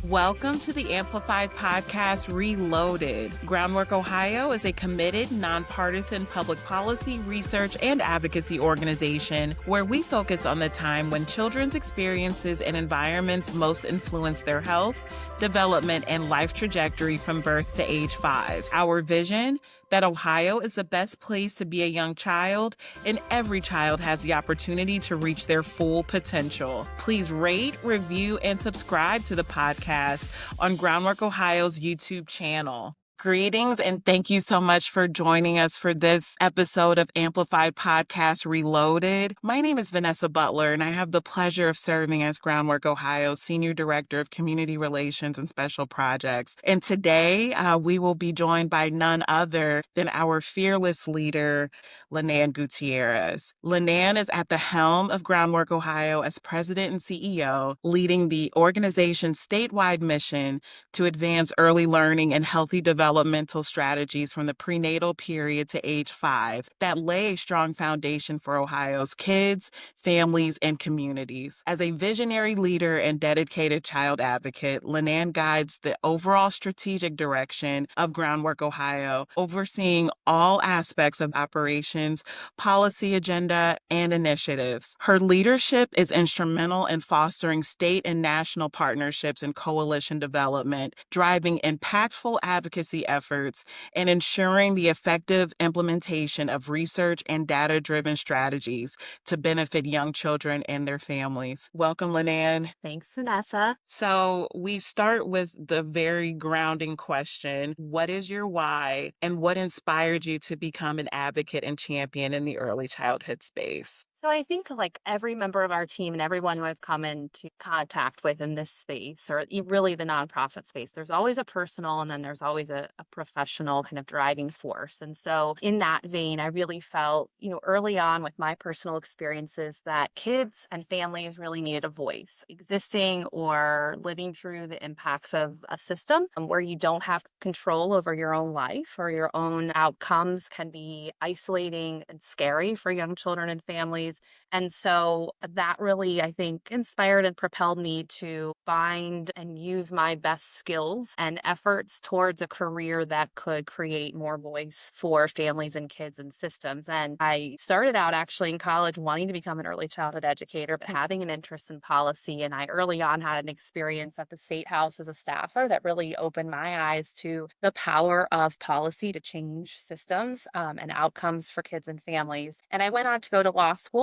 Welcome to the Amplified Podcast Reloaded. Groundwork Ohio is a committed, nonpartisan public policy, research, and advocacy organization where we focus on the time when children's experiences and environments most influence their health, development, and life trajectory from birth to age 5. Our vision: that Ohio is the best place to be a young child, and every child has the opportunity to reach their full potential. Please rate, review, and subscribe to the podcast on Groundwork Ohio's YouTube channel. Greetings, and thank you so much for joining us for this episode of Amplified Podcast Reloaded. My name is Vanessa Butler, and I have the pleasure of serving as Groundwork Ohio's Senior Director of Community Relations and Special Projects. And today, we will be joined by none other than our fearless leader, Lynanne Gutierrez. Lynanne is at the helm of Groundwork Ohio as President and CEO, leading the organization's statewide mission to advance early learning and healthy developmental strategies from the prenatal period to age 5 that lay a strong foundation for Ohio's kids, families, and communities. As a visionary leader and dedicated child advocate, Lynanne guides the overall strategic direction of Groundwork Ohio, overseeing all aspects of operations, policy agenda, and initiatives. Her leadership is instrumental in fostering state and national partnerships and coalition development, driving impactful advocacy efforts, and ensuring the effective implementation of research and data-driven strategies to benefit young children and their families. Welcome, Lynanne. Thanks, Vanessa. So we start with the very grounding question: what is your why, and what inspired you to become an advocate and champion in the early childhood space? So I think like every member of our team and everyone who I've come into contact with in this space, or really the nonprofit space, there's always a personal and then there's always a professional kind of driving force. And so in that vein, I really felt, early on with my personal experiences that kids and families really needed a voice. Existing or living through the impacts of a system where you don't have control over your own life or your own outcomes can be isolating and scary for young children and families. And so that really, I think, inspired and propelled me to find and use my best skills and efforts towards a career that could create more voice for families and kids and systems. And I started out actually in college wanting to become an early childhood educator, but having an interest in policy. And I early on had an experience at the State House as a staffer that really opened my eyes to the power of policy to change systems and outcomes for kids and families. And I went on to go to law school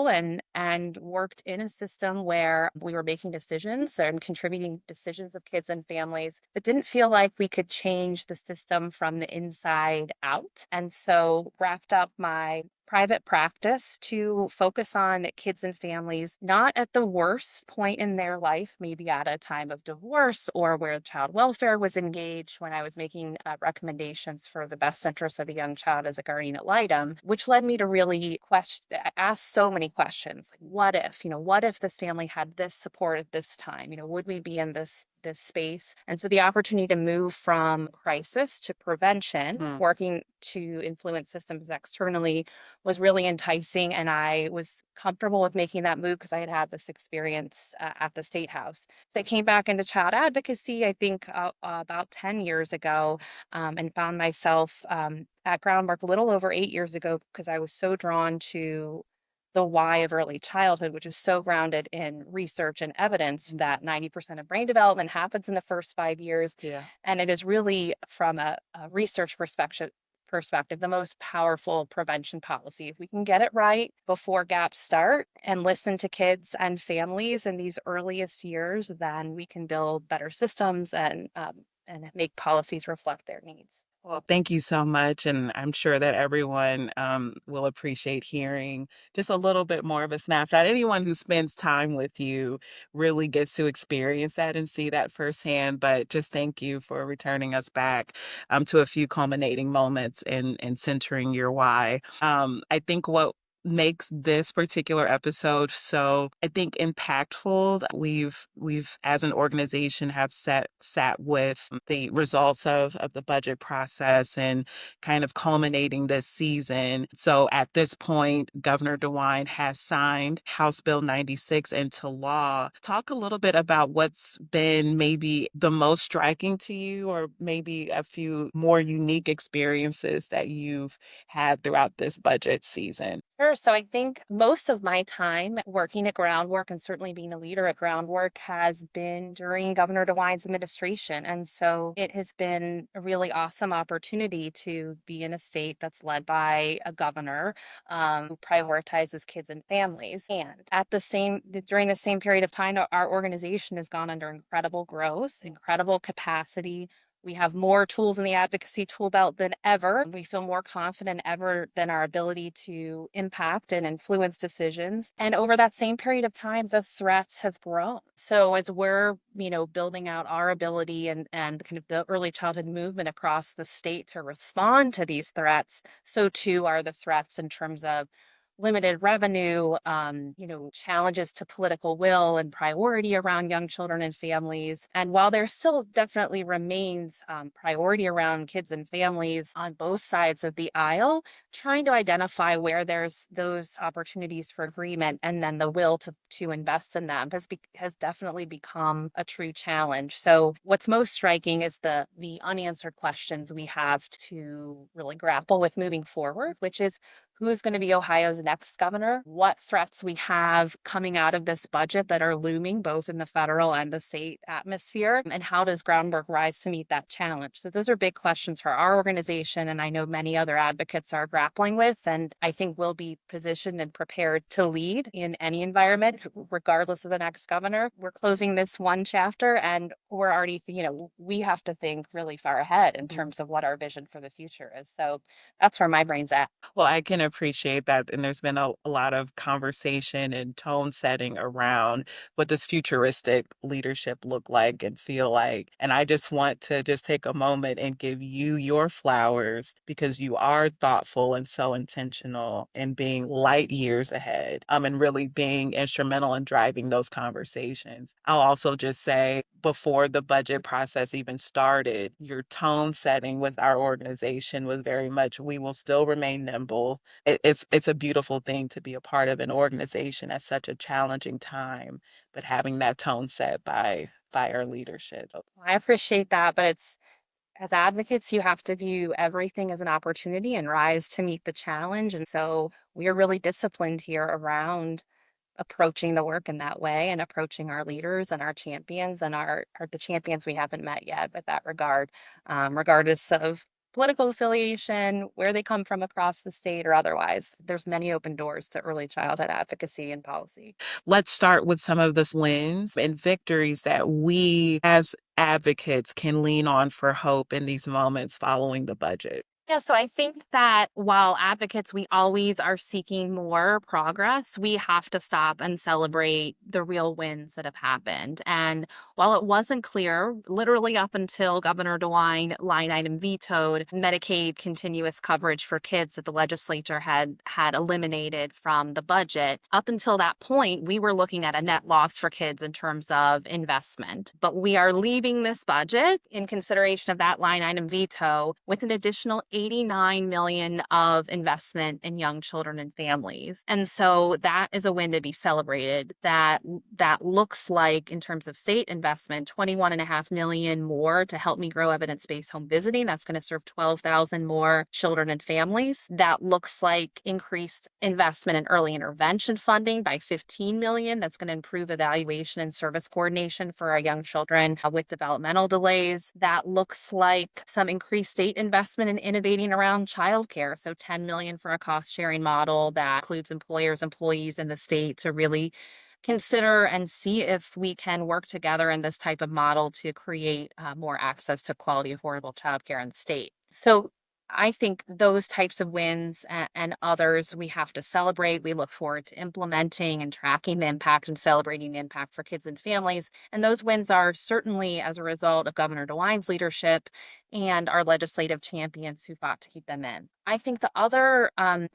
and worked in a system where we were making decisions and contributing decisions of kids and families, but didn't feel like we could change the system from the inside out. And so wrapped up my private practice to focus on kids and families, not at the worst point in their life, maybe at a time of divorce or where child welfare was engaged when I was making recommendations for the best interest of a young child as a guardian ad litem, which led me to really ask so many questions. Like, what if this family had this support at this time? Would we be in this space? And so the opportunity to move from crisis to prevention, working to influence systems externally, was really enticing. And I was comfortable with making that move because I had had this experience at the State House. So I came back into child advocacy, I think about 10 years ago, and found myself at Groundwork a little over 8 years ago because I was so drawn to the why of early childhood, which is so grounded in research and evidence that 90% of brain development happens in the first 5 years. Yeah. And it is really, from a research perspective, the most powerful prevention policy. If we can get it right before gaps start and listen to kids and families in these earliest years, then we can build better systems and make policies reflect their needs. Well, thank you so much. And I'm sure that everyone will appreciate hearing just a little bit more of a snapshot. Anyone who spends time with you really gets to experience that and see that firsthand. But just thank you for returning us back to a few culminating moments and centering your why. I think what makes this particular episode so, I think, impactful. We've as an organization have sat with the results of the budget process and kind of culminating this season. So at this point, Governor DeWine has signed House Bill 96 into law. Talk a little bit about what's been maybe the most striking to you, or maybe a few more unique experiences that you've had throughout this budget season. Sure. So I think most of my time working at Groundwork and certainly being a leader at Groundwork has been during Governor DeWine's administration. And so it has been a really awesome opportunity to be in a state that's led by a governor who prioritizes kids and families. And during the same period of time, our organization has gone under incredible growth, incredible capacity. We have more tools in the advocacy tool belt than ever. We feel more confident ever than our ability to impact and influence decisions. And over that same period of time, the threats have grown. So as we're, building out our ability and kind of the early childhood movement across the state to respond to these threats, so too are the threats in terms of limited revenue, challenges to political will and priority around young children and families. And while there still definitely remains priority around kids and families on both sides of the aisle, trying to identify where there's those opportunities for agreement and then the will to invest in them has definitely become a true challenge. So what's most striking is the unanswered questions we have to really grapple with moving forward, which is who's going to be Ohio's next governor, what threats we have coming out of this budget that are looming both in the federal and the state atmosphere, and how does Groundwork rise to meet that challenge? So those are big questions for our organization, and I know many other advocates are grappling with, and I think we'll be positioned and prepared to lead in any environment, regardless of the next governor. We're closing this one chapter, and we're already, we have to think really far ahead in terms of what our vision for the future is. So that's where my brain's at. Well, I can appreciate that. And there's been a lot of conversation and tone setting around what does futuristic leadership look like and feel like. And I just want to just take a moment and give you your flowers, because you are thoughtful and so intentional in being light years ahead, and really being instrumental in driving those conversations. I'll also just say, before the budget process even started, your tone setting with our organization was very much, we will still remain nimble. It's a beautiful thing to be a part of an organization at such a challenging time, but having that tone set by our leadership. I appreciate that, but as advocates, you have to view everything as an opportunity and rise to meet the challenge. And so we are really disciplined here around approaching the work in that way and approaching our leaders and our champions and the champions we haven't met yet with that regard, regardless of political affiliation, where they come from across the state or otherwise. There's many open doors to early childhood advocacy and policy. Let's start with some of the wins and victories that we as advocates can lean on for hope in these moments following the budget. Yeah, so I think that while advocates, we always are seeking more progress, we have to stop and celebrate the real wins that have happened. And while it wasn't clear, literally up until Governor DeWine line item vetoed Medicaid continuous coverage for kids that the legislature had eliminated from the budget, up until that point, we were looking at a net loss for kids in terms of investment. But we are leaving this budget in consideration of that line item veto with an additional 89 million of investment in young children and families. And so that is a win to be celebrated. That looks like, in terms of state investment, 21.5 million more to help me grow evidence-based home visiting. That's going to serve 12,000 more children and families. That looks like increased investment in early intervention funding by 15 million. That's going to improve evaluation and service coordination for our young children with developmental delays. That looks like some increased state investment in innovation around childcare. So 10 million for a cost sharing model that includes employers, employees in the state to really consider and see if we can work together in this type of model to create more access to quality, affordable childcare in the state. So I think those types of wins and others we have to celebrate. We look forward to implementing and tracking the impact and celebrating the impact for kids and families. And those wins are certainly as a result of Governor DeWine's leadership and our legislative champions who fought to keep them in. I think the other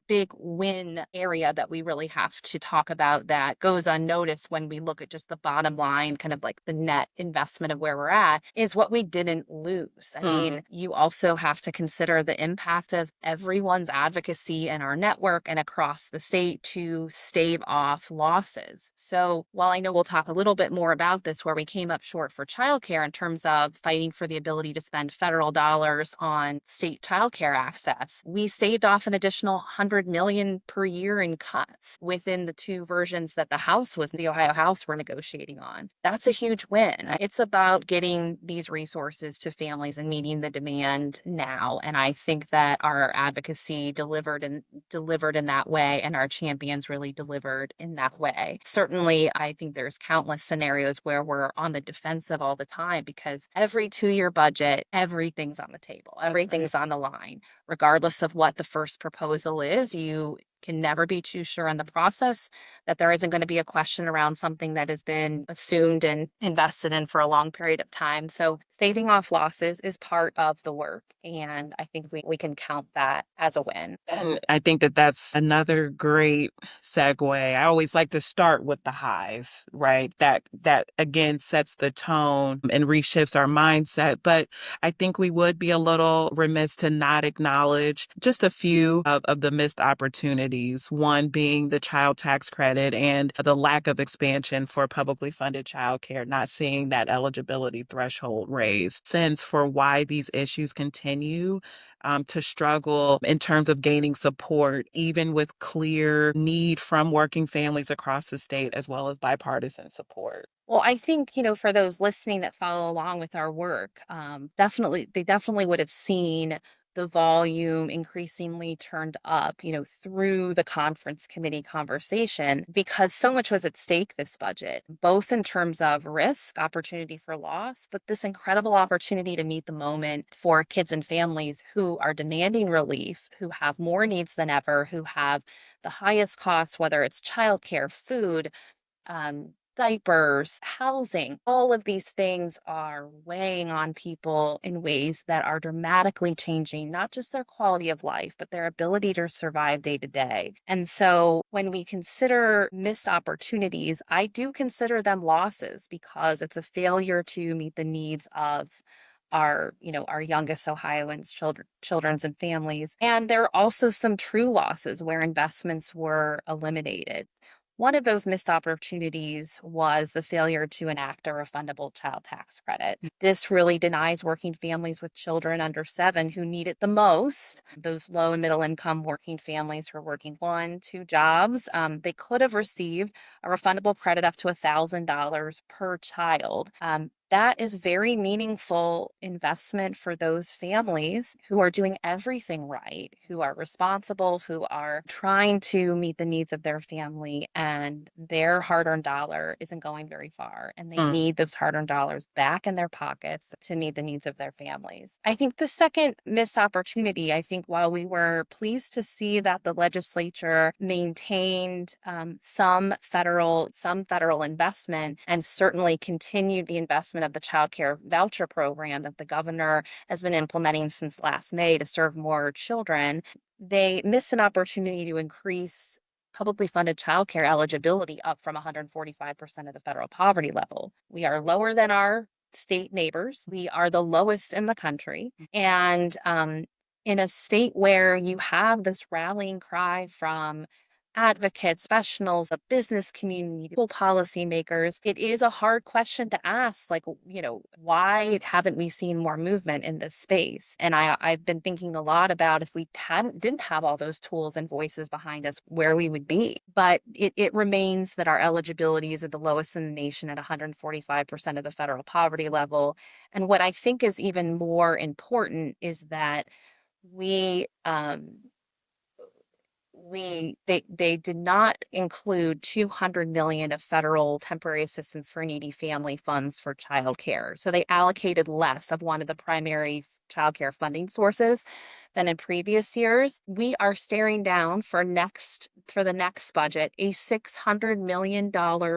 big win area that we really have to talk about that goes unnoticed when we look at just the bottom line, kind of like the net investment of where we're at, is what we didn't lose. I mean, you also have to consider the impact of everyone's advocacy in our network and across the state to stave off losses. So while I know we'll talk a little bit more about this, where we came up short for childcare in terms of fighting for the ability to spend federal dollars on state childcare access, we saved off an additional $100 million per year in cuts within the two versions that the Ohio House were negotiating on. That's a huge win. It's about getting these resources to families and meeting the demand now. And I think that our advocacy delivered in that way, and our champions really delivered in that way. Certainly, I think there's countless scenarios where we're on the defensive all the time because every 2-year budget, everything's on the table, everything's on the line. Regardless of what the first proposal is, you can never be too sure in the process that there isn't going to be a question around something that has been assumed and invested in for a long period of time. So staving off losses is part of the work. And I think we can count that as a win. And I think that that's another great segue. I always like to start with the highs, right? That again sets the tone and reshifts our mindset. But I think we would be a little remiss to not acknowledge just a few of the missed opportunities. One being the child tax credit and the lack of expansion for publicly funded childcare, not seeing that eligibility threshold raised. Since for why these issues continue to struggle in terms of gaining support, even with clear need from working families across the state, as well as bipartisan support. Well, I think, for those listening that follow along with our work, they definitely would have seen the volume increasingly turned up, through the conference committee conversation because so much was at stake this budget, both in terms of risk, opportunity for loss, but this incredible opportunity to meet the moment for kids and families who are demanding relief, who have more needs than ever, who have the highest costs, whether it's childcare, food, diapers, housing. All of these things are weighing on people in ways that are dramatically changing not just their quality of life, but their ability to survive day to day. And so when we consider missed opportunities, I do consider them losses because it's a failure to meet the needs of our youngest Ohioans, children's and families. And there are also some true losses where investments were eliminated. One of those missed opportunities was the failure to enact a refundable child tax credit. This really denies working families with children under 7 who need it the most. Those low and middle income working families who are working 1, 2 jobs, they could have received a refundable credit up to $1,000 per child. That is very meaningful investment for those families who are doing everything right, who are responsible, who are trying to meet the needs of their family, and their hard-earned dollar isn't going very far, and they need those hard-earned dollars back in their pockets to meet the needs of their families. I think the second missed opportunity, while we were pleased to see that the legislature maintained some federal investment and certainly continued the investment of the child care voucher program that the governor has been implementing since last May to serve more children, they missed an opportunity to increase publicly funded child care eligibility up from 145% of the federal poverty level. We are lower than our state neighbors. We are the lowest in the country. And in a state where you have this rallying cry from advocates, professionals, the business community, school policymakers, it is a hard question to ask, why haven't we seen more movement in this space? And I've been thinking a lot about if we didn't have all those tools and voices behind us, where we would be. But it remains that our eligibility is at the lowest in the nation at 145% of the federal poverty level. And what I think is even more important is that they did not include $200 million of federal temporary assistance for needy family funds for childcare. So they allocated less of one of the primary childcare funding sources than in previous years. We are staring down for the next budget a $600 million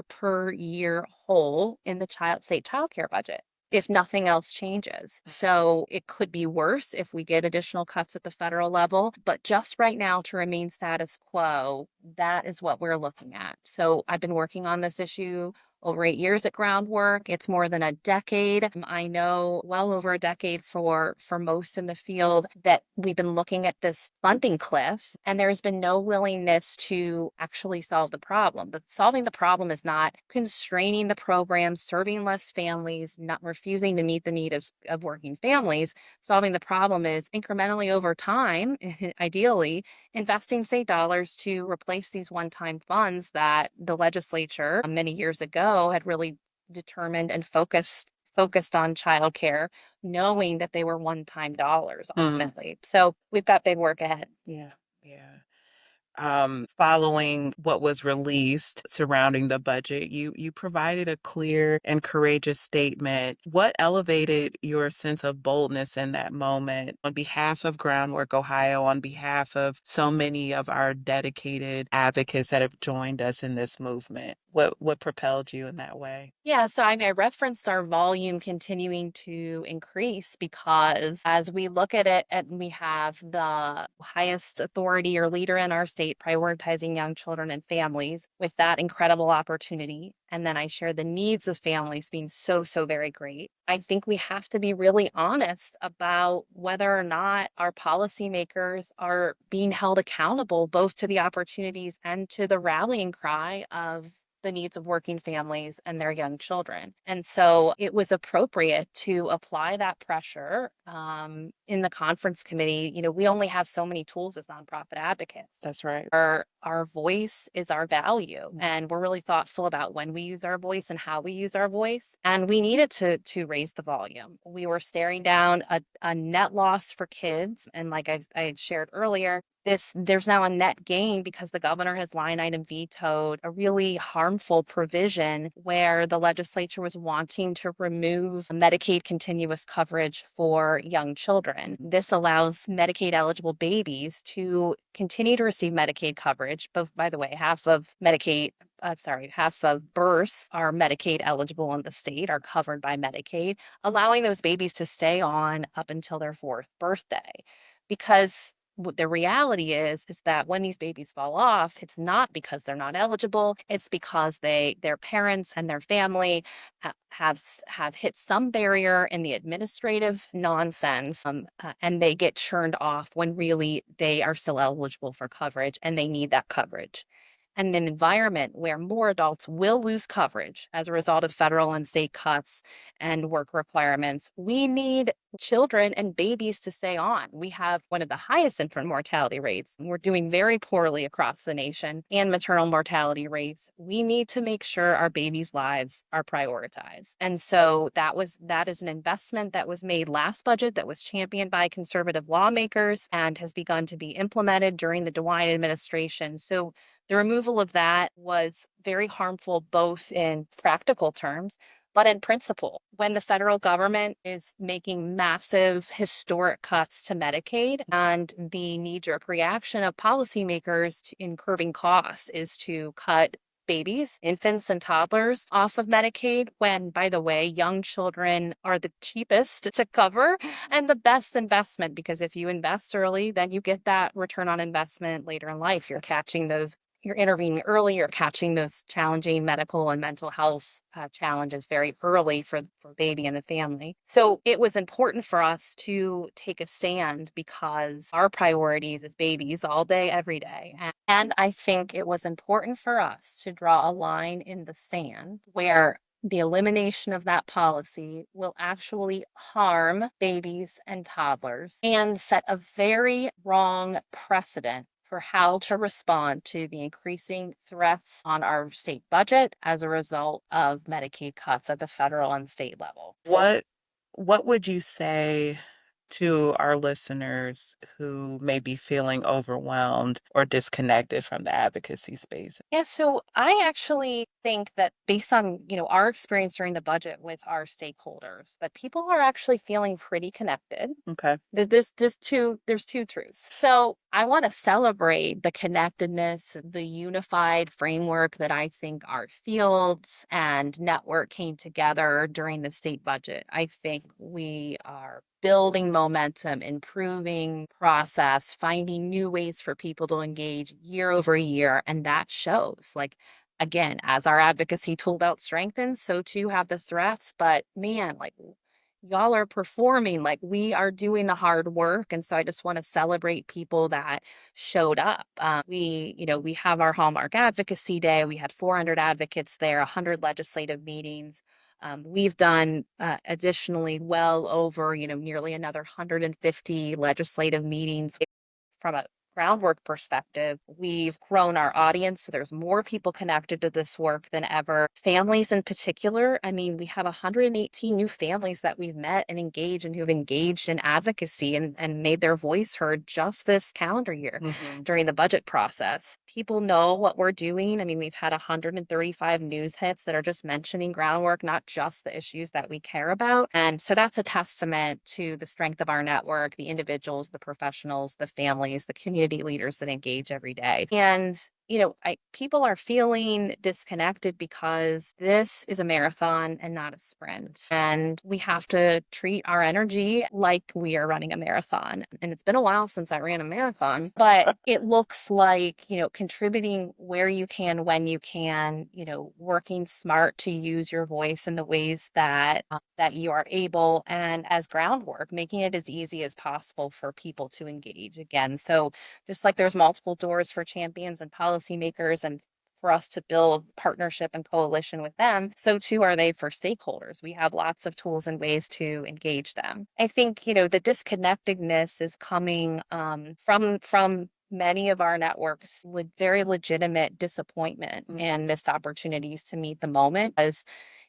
per year hole in the state childcare budget. if nothing else changes. So it could be worse if we get additional cuts at the federal level. But just right now, to remain status quo, that is what we're looking at. So I've been working on this issue over 8 years at Groundwork. It's more than a decade. I know well over a decade for most in the field that we've been looking at this funding cliff, and there's been no willingness to actually solve the problem. But solving the problem is not constraining the program, serving less families, not refusing to meet the need of working families. Solving the problem is incrementally over time, ideally, investing state dollars to replace these one-time funds that the legislature many years ago had really determined and focused on childcare, knowing that they were one-time dollars ultimately. So we've got big work ahead. Yeah, yeah. Following what was released surrounding the budget, you provided a clear and courageous statement. What elevated your sense of boldness in that moment on behalf of Groundwork Ohio, on behalf of so many of our dedicated advocates that have joined us in this movement? What propelled you in that way? Yeah, so I referenced our volume continuing to increase because as we look at it, and we have the highest authority or leader in our state prioritizing young children and families with that incredible opportunity. And then I share the needs of families being so very great. I think we have to be really honest about whether or not our policymakers are being held accountable both to the opportunities and to the rallying cry of the needs of working families and their young children. And so it was appropriate to apply that pressure in the conference committee. We only have so many tools as nonprofit advocates. That's right. Our voice is our value, and we're really thoughtful about when we use our voice and how we use our voice. And we needed to raise the volume. We were staring down a net loss for kids, and like I had shared earlier, there's now a net gain because the governor has line item vetoed a really harmful provision where the legislature was wanting to remove Medicaid continuous coverage for young children. This allows Medicaid eligible babies to continue to receive Medicaid coverage. But by the way, half of births are Medicaid eligible in the state, are covered by Medicaid, allowing those babies to stay on up until their 4th birthday. Because what the reality is that when these babies fall off, it's not because they're not eligible. It's because their parents and their family have hit some barrier in the administrative nonsense, and they get churned off when really they are still eligible for coverage and they need that coverage. And an environment where more adults will lose coverage as a result of federal and state cuts and work requirements, we need children and babies to stay on. We have one of the highest infant mortality rates. We're doing very poorly across the nation, and maternal mortality rates. We need to make sure our babies' lives are prioritized. And so that is an investment that was made last budget, that was championed by conservative lawmakers and has begun to be implemented during the DeWine administration. So the removal of that was very harmful, both in practical terms, but in principle. When the federal government is making massive historic cuts to Medicaid, and the knee-jerk reaction of policymakers in curbing costs is to cut babies, infants, and toddlers off of Medicaid, when, by the way, young children are the cheapest to cover and the best investment, because if you invest early, then you get that return on investment later in life. You're intervening early, you're catching those challenging medical and mental health challenges very early for baby and the family. So it was important for us to take a stand because our priorities is babies all day, every day. And I think it was important for us to draw a line in the sand where the elimination of that policy will actually harm babies and toddlers and set a very wrong precedent for how to respond to the increasing threats on our state budget as a result of Medicaid cuts at the federal and state level. What would you say to our listeners who may be feeling overwhelmed or disconnected from the advocacy space? Yeah, so I actually think that based on, our experience during the budget with our stakeholders, that people are actually feeling pretty connected. Okay. There's two truths. So I want to celebrate the connectedness, the unified framework that I think our fields and network came together during the state budget. I think we are building momentum, improving process, finding new ways for people to engage year over year. And that shows, like, again, as our advocacy tool belt strengthens, so too have the threats. But man, like, y'all are performing, like, we are doing the hard work. And so I just want to celebrate people that showed up. We have our Hallmark Advocacy Day. We had 400 advocates there, 100 legislative meetings. We've done additionally well over, nearly another 150 legislative meetings. From a groundwork perspective, we've grown our audience. So there's more people connected to this work than ever. Families in particular, I mean, we have 118 new families that we've met and engaged and who've engaged in advocacy and made their voice heard just this calendar year during the budget process. People know what we're doing. I mean, we've had 135 news hits that are just mentioning groundwork, not just the issues that we care about. And so that's a testament to the strength of our network, the individuals, the professionals, the families, the community leaders that engage every day. And people are feeling disconnected because this is a marathon and not a sprint. And we have to treat our energy like we are running a marathon. And it's been a while since I ran a marathon, but it looks like, contributing where you can, when you can, working smart to use your voice in the ways that you are able, and as groundwork, making it as easy as possible for people to engage again. So just like there's multiple doors for champions and policymakers and for us to build partnership and coalition with them, so too are they for stakeholders. We have lots of tools and ways to engage them. I think, the disconnectedness is coming from many of our networks with very legitimate disappointment and missed opportunities to meet the moment. As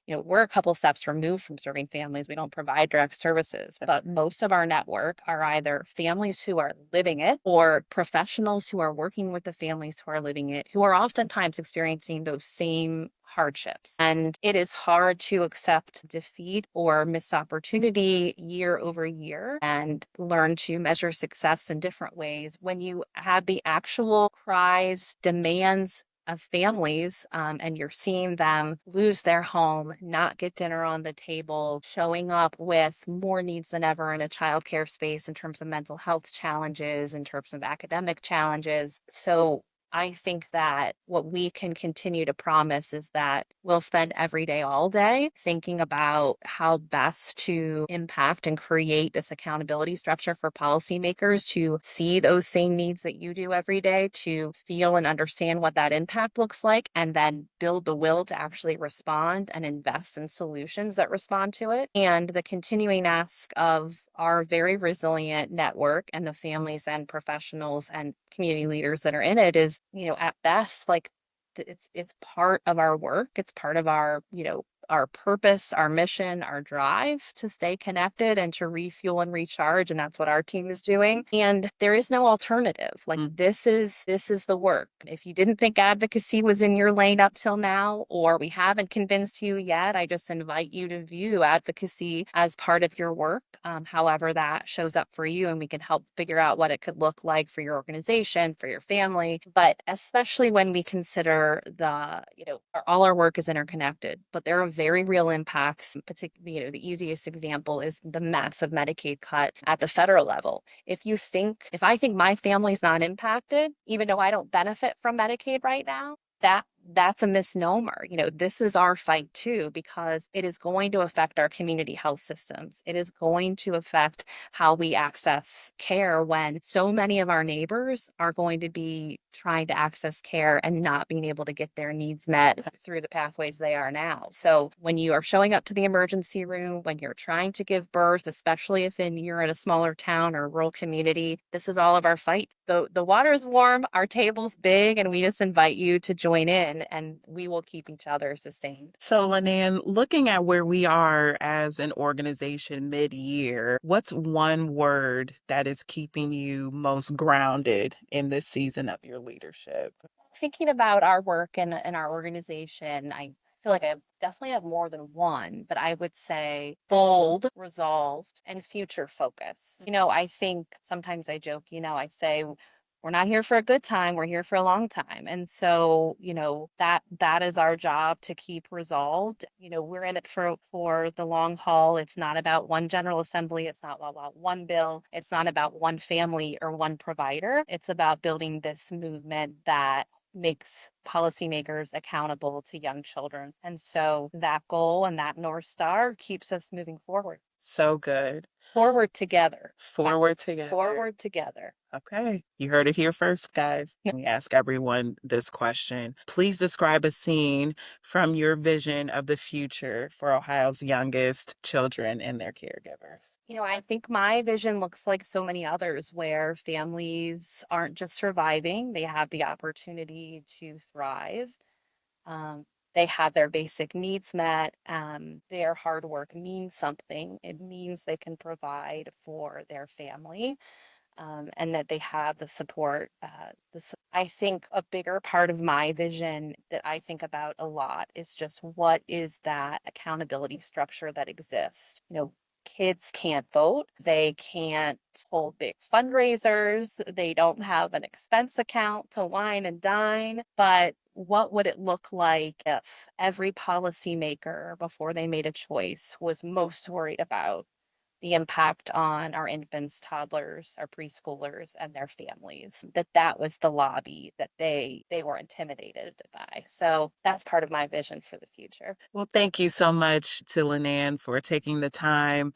we're a couple steps removed from serving families. We don't provide direct services, but most of our network are either families who are living it or professionals who are working with the families who are living it, who are oftentimes experiencing those same hardships. And it is hard to accept defeat or missed opportunity year over year and learn to measure success in different ways when you have the actual cries, demands of families, and you're seeing them lose their home, not get dinner on the table, showing up with more needs than ever in a childcare space in terms of mental health challenges, in terms of academic challenges. So I think that what we can continue to promise is that we'll spend every day, all day, thinking about how best to impact and create this accountability structure for policymakers to see those same needs that you do every day, to feel and understand what that impact looks like, and then build the will to actually respond and invest in solutions that respond to it. And the continuing ask of our very resilient network and the families and professionals and community leaders that are in it is, at best, like, it's part of our work. It's part of our, our purpose, our mission, our drive to stay connected and to refuel and recharge. And that's what our team is doing. And there is no alternative. Like, this is the work. If you didn't think advocacy was in your lane up till now, or we haven't convinced you yet, I just invite you to view advocacy as part of your work, however that shows up for you. And we can help figure out what it could look like for your organization, for your family. But especially when we consider all our work is interconnected, but there are very real impacts. Particularly, the easiest example is the massive Medicaid cut at the federal level. If I think my family's not impacted, even though I don't benefit from Medicaid right now, that's a misnomer. This is our fight too, because it is going to affect our community health systems. It is going to affect how we access care when so many of our neighbors are going to be trying to access care and not being able to get their needs met through the pathways they are now. So when you are showing up to the emergency room, when you're trying to give birth, especially if you're in a smaller town or rural community, this is all of our fights. The water is warm, our table's big, and we just invite you to join in and we will keep each other sustained. So, Lynanne, looking at where we are as an organization mid-year, what's one word that is keeping you most grounded in this season of your leadership? Thinking about our work and our organization, I feel like I definitely have more than one, but I would say bold, resolved, and future focus. I think sometimes I joke, I say we're not here for a good time, we're here for a long time. And so, that is our job, to keep resolved. We're in it for the long haul. It's not about one General Assembly, it's not about one bill, it's not about one family or one provider. It's about building this movement that makes policymakers accountable to young children. And so that goal and that North Star keeps us moving forward. So good. Forward together. Forward together. Forward together. Okay, you heard it here first, guys. We ask everyone this question. Please describe a scene from your vision of the future for Ohio's youngest children and their caregivers. I think my vision looks like so many others, where families aren't just surviving, they have the opportunity to thrive. Um, they have their basic needs met. Their hard work means something. It means they can provide for their family, and that they have the support. I think a bigger part of my vision that I think about a lot is just, what is that accountability structure that exists? Kids can't vote, they can't hold big fundraisers, they don't have an expense account to wine and dine. But what would it look like if every policymaker, before they made a choice, was most worried about the impact on our infants, toddlers, our preschoolers, and their families? That was the lobby that they were intimidated by. So that's part of my vision for the future. Well, thank you so much to Lynanne for taking the time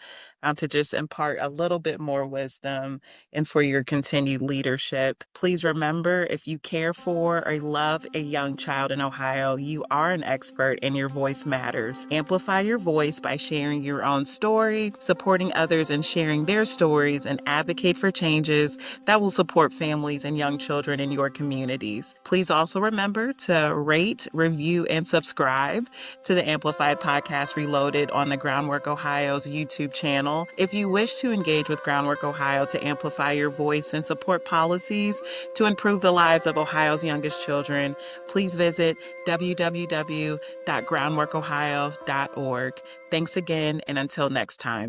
to just impart a little bit more wisdom and for your continued leadership. Please remember, if you care for or love a young child in Ohio, you are an expert and your voice matters. Amplify your voice by sharing your own story, supporting others and sharing their stories, and advocate for changes that will support families and young children in your communities. Please also remember to rate, review, and subscribe to the Amplified Podcast Reloaded on the Groundwork Ohio's YouTube channel. If you wish to engage with Groundwork Ohio to amplify your voice and support policies to improve the lives of Ohio's youngest children, please visit www.groundworkohio.org. Thanks again, and until next time.